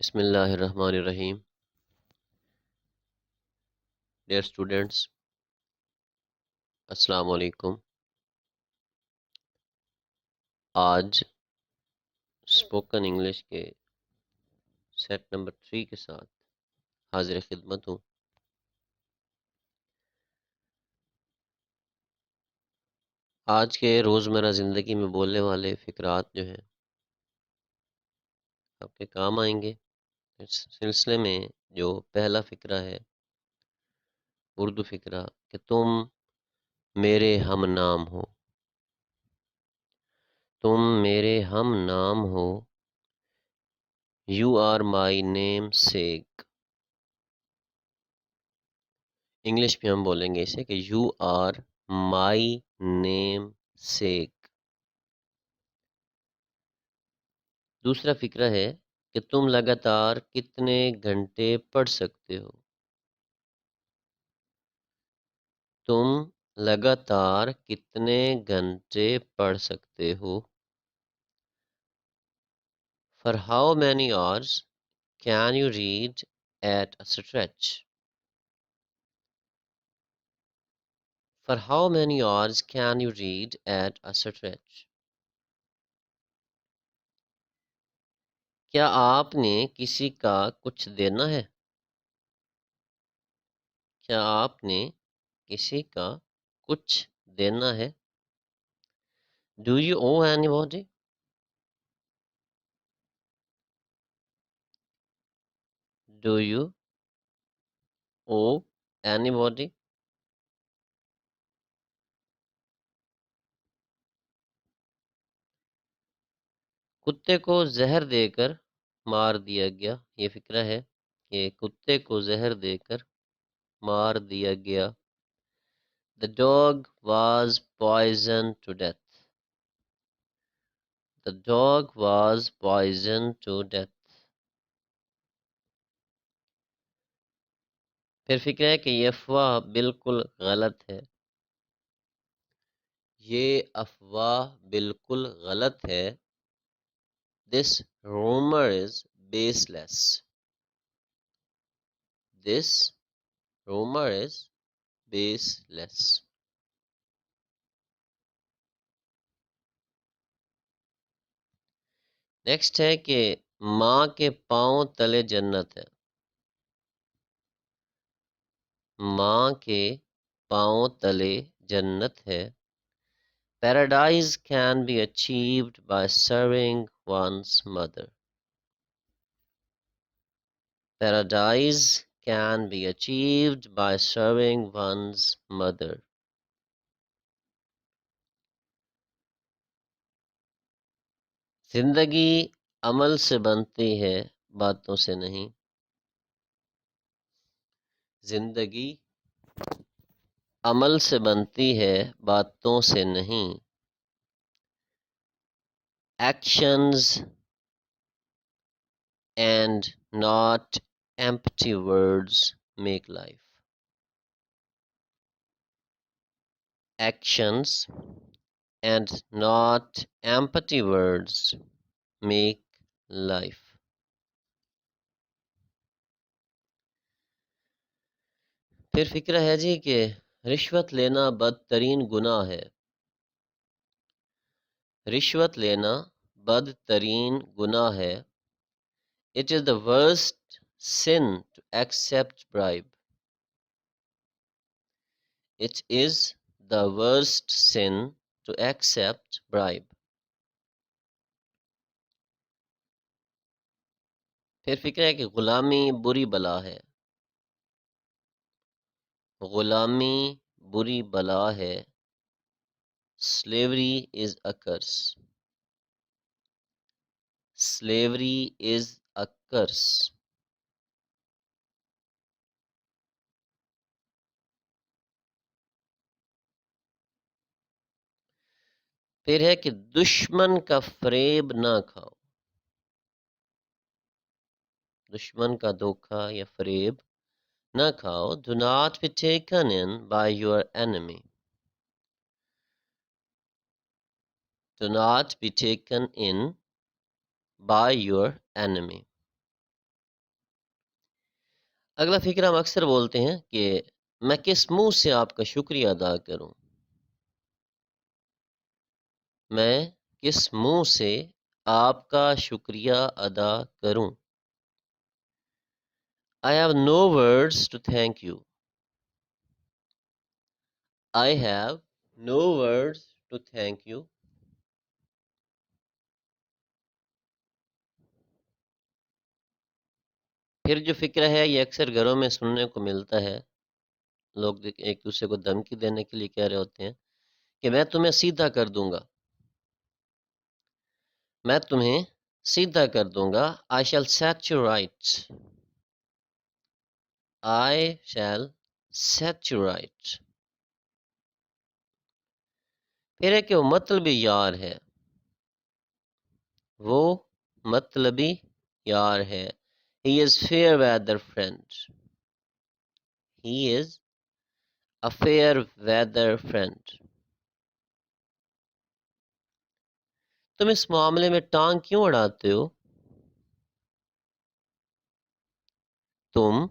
بسم اللہ الرحمن الرحیم. ڈیئر اسٹوڈینٹس، السلام علیکم. آج اسپوکن انگلش کے سیٹ نمبر 3 کے ساتھ حاضر خدمت ہوں. آج کے روزمرہ زندگی میں بولنے والے فقرات جو ہیں آپ کے کام آئیں گے. اس سلسلے میں جو پہلا فقرہ ہے اردو فقرہ کہ تم میرے ہم نام ہو. تم میرے ہم نام ہو. You are my namesake. English میں ہم بولیں گے اسے کہ یو آر مائی نیم سیک. دوسرا فقرہ ہے کہ تم لگاتار کتنے گھنٹے پڑھ سکتے ہو. تم لگاتار کتنے گھنٹے پڑھ سکتے ہو. For how many hours can you read at a stretch? For how many hours can you read at a stretch? کیا آپ نے کسی کا کچھ دینا ہے؟ کیا آپ نے کسی کا کچھ دینا ہے؟ Do you owe anybody? Do you owe anybody? کتے کو زہر دے کر مار دیا گیا. یہ فقرہ ہے کہ کتے کو زہر دے کر مار دیا گیا. The dog was poisoned to death. The dog was poisoned to death. پھر فکر ہے کہ یہ افواہ بالکل غلط ہے. یہ افواہ بالکل غلط ہے. This rumor is baseless. This rumor is baseless. Next ہے کہ ماں کے پاؤں تلے جنت ہے. ماں کے پاؤں تلے جنت ہے. Paradise can be achieved by serving one's mother. Paradise can be achieved by serving one's mother. زندگی عمل سے بنتی ہے باتوں سے نہیں. زندگی عمل سے بنتی ہے باتوں سے نہیں. Actions and not empty words make life. Actions and not empty words make life. پھر فکرہ ہے جی کہ رشوت لینا بدترین گناہ ہے. رشوت لینا بدترین گناہ ہے. It is the worst sin to accept bribe. It is the worst sin to accept bribe. پھر فکر ہے کہ غلامی بری بلا ہے. غلامی بری بلا ہے. Slavery is a curse. Slavery is a curse. پھر ہے کہ دشمن کا فریب نہ کھاؤ. دشمن کا دھوکہ یا فریب نہ کھاؤ. Do not be taken in by your enemy. Do not be taken in by your enemy. اگلا فکرہ ہم اکثر بولتے ہیں کہ میں کس منہ سے آپ کا شکریہ ادا کروں، میں کس منہ سے آپ کا شکریہ ادا کروں. I have no words to thank you. I have no words to thank you. پھر جو فکرہ ہے یہ اکثر گھروں میں سننے کو ملتا ہے. لوگ ایک دوسرے کو دھمکی دینے کے لیے کہہ رہے ہوتے ہیں کہ میں تمہیں سیدھا کر دوں گا، میں تمہیں سیدھا کر دوں گا. I shall set you right. I shall set you right. پھر ہے کہ وہ مطلبی یار ہے، وہ مطلبی یار ہے. He is fair weather friend. He is a fair weather friend. تم اس معاملے میں ٹانگ کیوں اڑاتے ہو؟ تم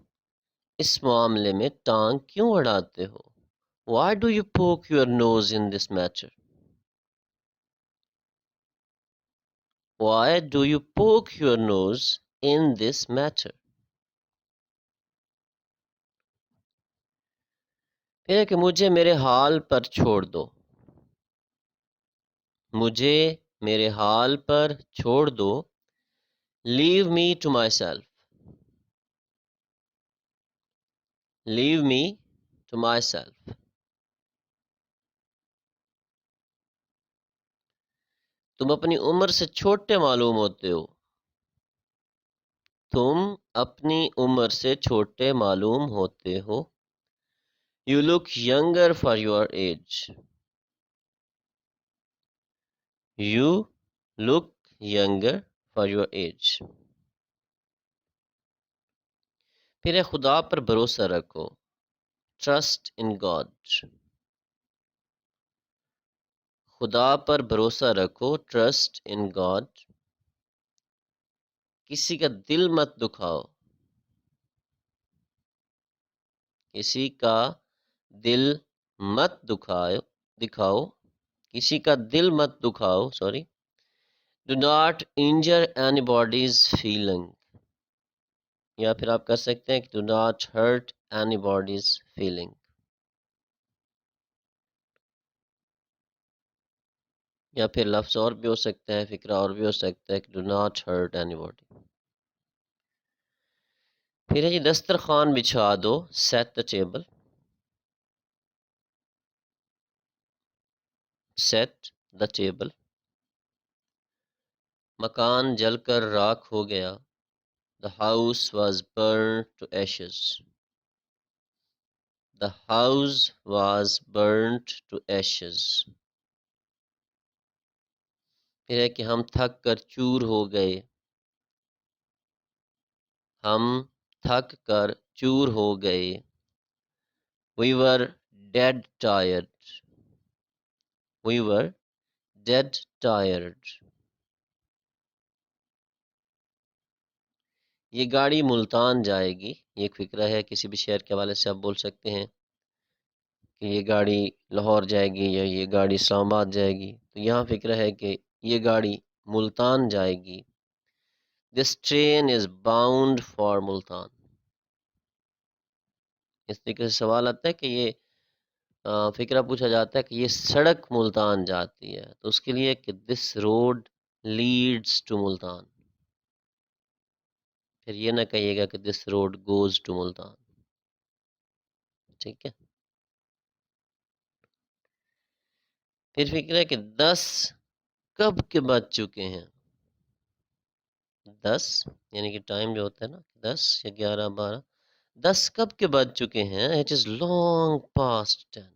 اس معاملے میں ٹانگ کیوں اڑاتے ہو؟ Why do you poke your nose in this matter? Why do you poke your nose in this matter? پھر ہے کہ مجھے میرے حال پر چھوڑ دو، مجھے میرے حال پر چھوڑ دو. Leave me to myself. Leave me to myself. تم اپنی عمر سے چھوٹے معلوم ہوتے ہو، تم اپنی عمر سے چھوٹے معلوم ہوتے ہو. You look younger for your age. You look younger for your age. پھر ہے خدا پر بھروسہ رکھو. Trust in God. خدا پر بھروسہ رکھو. Trust in God. کسی کا دل مت دکھاؤ، کسی کا دل مت دکھاؤ، کسی کا دل مت دکھاؤ. Sorry. Do not injure anybody's feeling. یا پھر آپ کر سکتے ہیں کہ do not hurt anybody's feeling. یا پھر لفظ اور بھی ہو سکتا ہے، فکرہ اور بھی ہو سکتا ہے کہ do not hurt anybody. پھر ہے جی دسترخوان بچھا دو. Set the table. Set the table. مکان جل کر راکھ ہو گیا. The house was burned to ashes. The house was burnt to ashes. پھر ہے کہ ہم تھک کر چور ہو گئے. ہم تھک کر چور ہو گئے. We were dead tired. We were dead tired. یہ گاڑی ملتان جائے گی. یہ ایک فکرہ ہے، کسی بھی شہر کے حوالے سے آپ بول سکتے ہیں کہ یہ گاڑی لاہور جائے گی یا یہ گاڑی اسلام آباد جائے گی. تو یہاں فکرہ ہے کہ یہ گاڑی ملتان جائے گی. This train is bound for Multan. اس طریقے سے سوال آتا ہے کہ یہ فکرہ پوچھا جاتا ہے کہ یہ سڑک ملتان جاتی ہے، تو اس کے لیے کہ دس روڈ لیڈس ٹو ملتان. پھر یہ نہ کہیے گا کہ دس روڈ گوز ٹو ملتان. ٹھیک ہے. پھر فکر ہے کہ 10 کب کے بج چکے ہیں. 10 یعنی کہ ٹائم جو ہوتا ہے نا، 10 یا 11 12، 10 کب کے بج چکے ہیں. It is long past 10.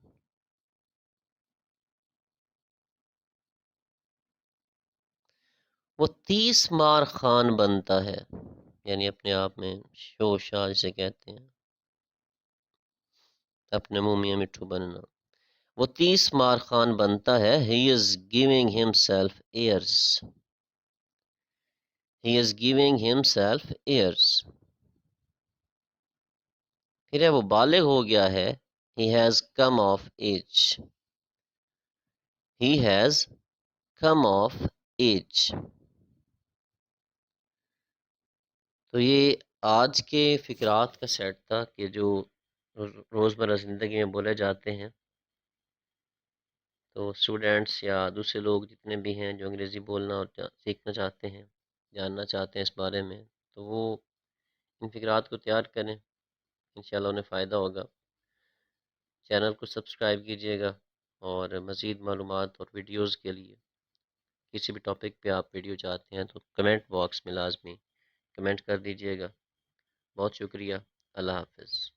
وہ 30 مار خان بنتا ہے، یعنی اپنے آپ میں شو شاہ جسے کہتے ہیں، اپنے منہ میاں مٹھو بننا. وہ 30 مار خان بنتا ہے. He is giving himself airs. He is giving himself airs. پھر ہے وہ بالغ ہو گیا ہے. He has come of age. He has come of age. تو یہ آج کے فقرات کا سیٹ تھا کہ جو روزمرہ زندگی میں بولے جاتے ہیں. تو اسٹوڈینٹس یا دوسرے لوگ جتنے بھی ہیں جو انگریزی بولنا اور سیکھنا چاہتے ہیں، جاننا چاہتے ہیں اس بارے میں، تو وہ ان فقرات کو تیار کریں. انشاءاللہ انہیں فائدہ ہوگا. چینل کو سبسکرائب کیجیے گا، اور مزید معلومات اور ویڈیوز کے لیے کسی بھی ٹاپک پہ آپ ویڈیو چاہتے ہیں تو کمنٹ باکس میں لازمی کمنٹ کر دیجیے گا. بہت شکریہ. اللہ حافظ.